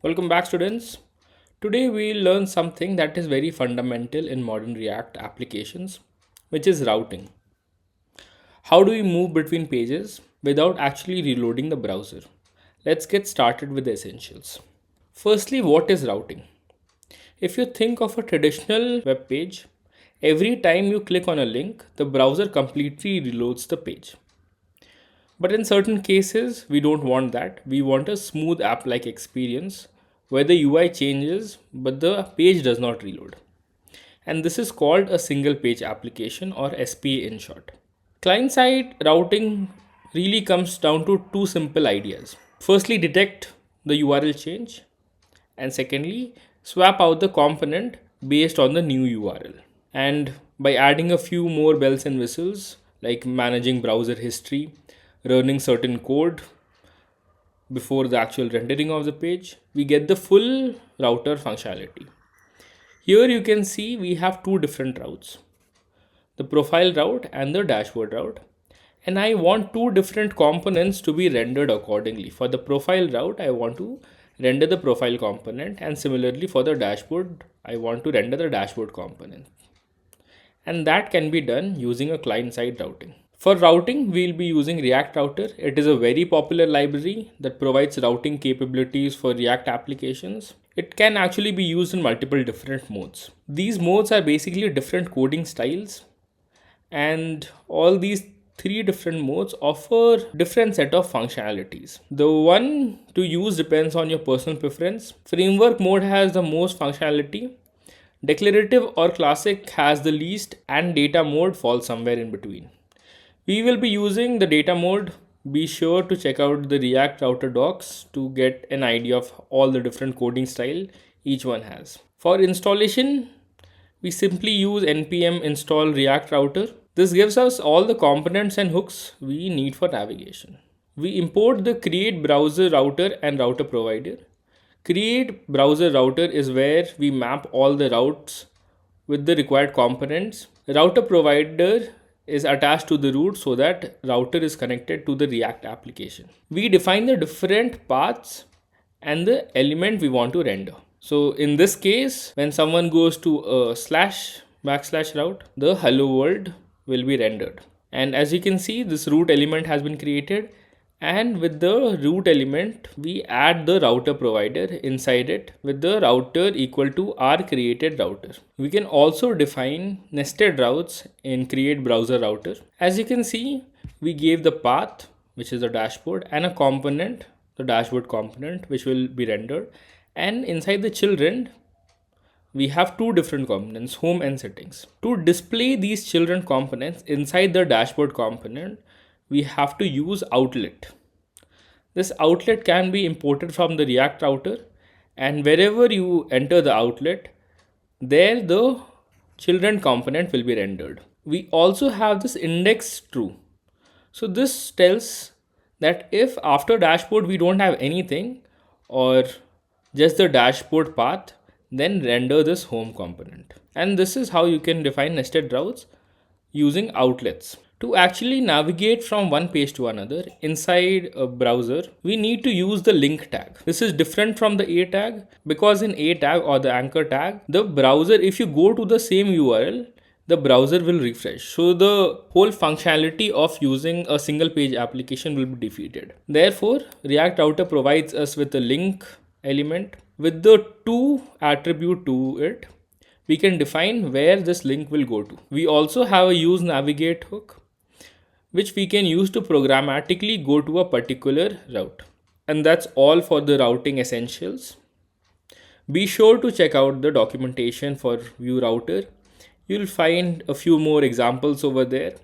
Welcome back, students. Today we'll learn something that is very fundamental in modern React applications, which is routing. How do we move between pages without actually reloading the browser? Let's get started with the essentials. Firstly, what is routing? If you think of a traditional web page, every time you click on a link, the browser completely reloads the page. But in certain cases, we don't want that. We want a smooth app like experience where the UI changes but the page does not reload. And this is called a single page application, or SPA in short. Client side routing really comes down to two simple ideas. Firstly, detect the URL change, and secondly, swap out the component based on the new URL. And by adding a few more bells and whistles like managing browser history, running certain code before the actual rendering of the page, we get the full router functionality. Here you can see we have two different routes, the profile route and the dashboard route. And I want two different components to be rendered accordingly. For the profile route, I want to render the profile component, and similarly for the dashboard, I want to render the dashboard component. And that can be done using a client-side routing. For routing, we'll be using React Router. It is a very popular library that provides routing capabilities for React applications. It can actually be used in multiple different modes. These modes are basically different coding styles, and all these three different modes offer different set of functionalities. The one to use depends on your personal preference. Framework mode has the most functionality. Declarative or classic has the least, and data mode falls somewhere in between. We will be using the data mode. Be sure to check out the React Router docs to get an idea of all the different coding style each one has. For installation, we simply use npm install React Router. This gives us all the components and hooks we need for navigation. We import the create browser router and router provider. Create browser router is where we map all the routes with the required components. Router provider is attached to the root so that router is connected to the React application. We define the different paths and the element we want to render. So in this case, when someone goes to a / route, the hello world will be rendered. And as you can see, this root element has been created, and with the root element we add the router provider inside it with the router equal to our created router. We can also define nested routes in create browser router. As you can see, we gave the path, which is the dashboard, and a component, the dashboard component, which will be rendered. And inside the children, we have two different components, home and settings. To display these children components inside the dashboard component, we have to use outlet. This outlet can be imported from the React router, and wherever you enter the outlet, there the children component will be rendered. We also have this index true. So this tells that if after dashboard we don't have anything or just the dashboard path, then render this home component. And this is how you can define nested routes using outlets. To actually navigate from one page to another inside a browser, we need to use the link tag. This is different from the A tag because in A tag or the anchor tag, the browser, if you go to the same URL, the browser will refresh. So the whole functionality of using a single page application will be defeated. Therefore, React Router provides us with a link element with the to attribute to it. We can define where this link will go to. We also have a use navigate hook, which we can use to programmatically go to a particular route. And that's all for the routing essentials. Be sure to check out the documentation for View Router. You'll find a few more examples over there.